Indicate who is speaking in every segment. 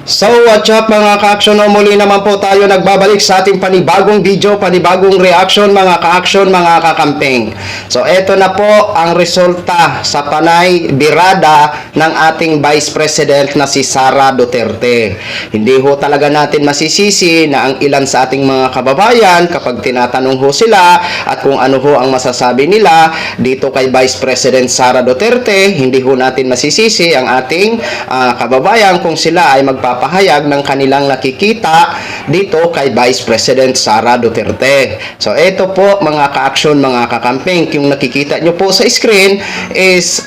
Speaker 1: So what's up mga ka-action, muli naman po tayo nagbabalik sa ating panibagong video, panibagong reaction mga ka-action, mga kakamping. So eto na po ang resulta sa panay birada ng ating Vice President na si Sara Duterte. Hindi ho talaga natin masisisi na ang ilan sa ating mga kababayan kapag tinatanong ho sila at kung ano ho ang masasabi nila dito kay Vice President Sara Duterte, hindi ho natin masisisi ang ating kababayan kung sila ay magpapahayag ng kanilang nakikita dito kay Vice President Sara Duterte. So ito po mga ka-action, mga kakamping, yung nakikita nyo po sa screen is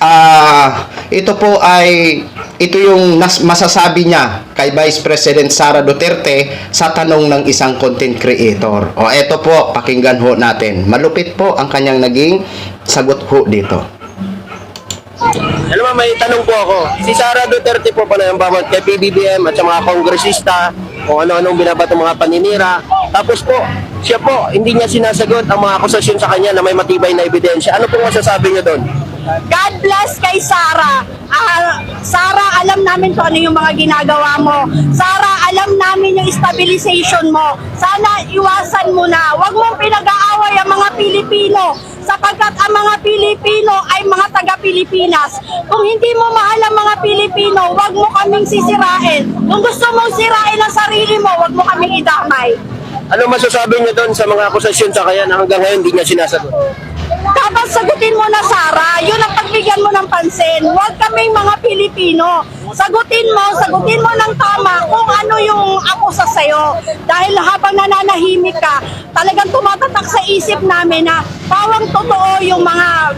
Speaker 1: ito yung masasabi niya kay Vice President Sara Duterte sa tanong ng isang content creator. O ito po, pakinggan ho natin. Malupit po ang kanyang naging sagot ho dito.
Speaker 2: Alam mo, may tanong po ako. Si Sara Duterte po pala yung bawat kay PBBM at sa mga kongresista kung ano-anong binabato mga paninira. Tapos po, siya po, hindi niya sinasagot ang mga akusasyon sa kanya na may matibay na ebidensya. Ano po masasabi niyo doon?
Speaker 3: God bless kay Sara. Sara, alam namin kung ano yung mga ginagawa mo. Sara, alam namin yung stabilization mo. Sana iwasan mo na. Huwag mong pinag-aaway ang mga Pilipino sapagkat ang mga Pilipino ay mga taga-Pilipinas. Kung hindi mo mahal ang mga Pilipino, huwag mo kaming sisirain. Kung gusto mong sirain ang sarili mo, huwag mo kaming idamay.
Speaker 2: Ano masasabi niyo doon sa mga akusasyon sa kanya na hanggang ngayon hindi niya sinasagot?
Speaker 3: Dapat sagutin mo na, Sara. Yun ang pagbigyan mo ng pansin. Huwag kaming mga Pilipino. Sagutin mo ng tama kung ano yung akusa sa'yo. Dahil habang nananahimik ka, talagang tumatatak sa isip namin na pawang totoo yung mga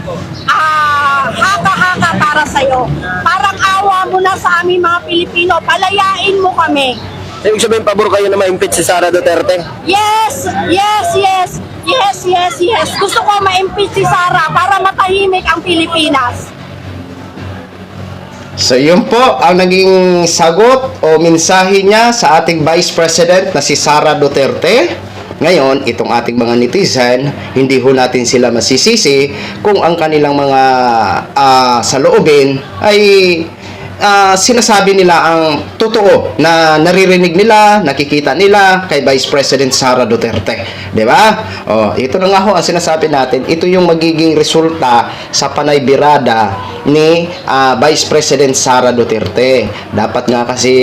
Speaker 3: haka-haka para sa'yo. Parang awa mo na sa aming mga Pilipino. Palayain mo kami.
Speaker 2: Ibig sabihin, pabor kayo na ma-impeach si Sara Duterte?
Speaker 3: Yes! Yes, yes! Yes, yes, yes. Gusto ko ma-impeach si Sara para matahimik ang Pilipinas.
Speaker 1: So yun po ang naging sagot o mensahe niya sa ating Vice President na si Sara Duterte. Ngayon, itong ating mga netizen, hindi ho natin sila masisisi kung ang kanilang mga saloobin ay sinasabi nila ang totoo na naririnig nila, nakikita nila kay Vice President Sara Duterte. 'Di ba? Oh, ito na nga ho ang sinasabi natin. Ito yung magiging resulta sa panay birada ni Vice President Sara Duterte. Dapat nga kasi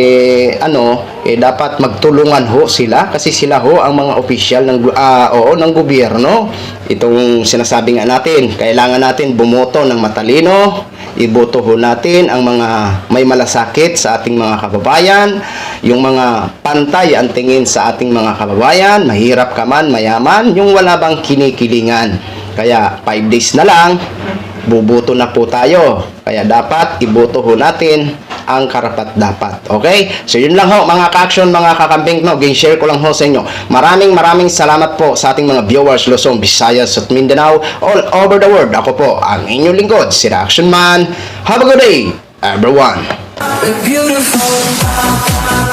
Speaker 1: dapat magtulungan ho sila kasi sila ho ang mga opisyal ng gobyerno. Itong sinasabi nga natin, kailangan natin bumoto ng matalino. Iboto ho natin ang mga may malasakit sa ating mga kababayan, yung mga pantay ang tingin sa ating mga kababayan, mahirap ka man, mayaman, yung wala bang kinikilingan. Kaya 5 days na lang, buboto na po tayo. Kaya dapat iboto ho natin ang karapat dapat. Okay? So yun lang ho mga ka-action, mga kakamping, no? Share ko lang ho sa inyo. Maraming salamat po sa ating mga viewers Luzon, Visayas at Mindanao, all over the world. Ako po ang inyong lingkod, si Action Man. Have a good day, everyone.
Speaker 4: Beautiful.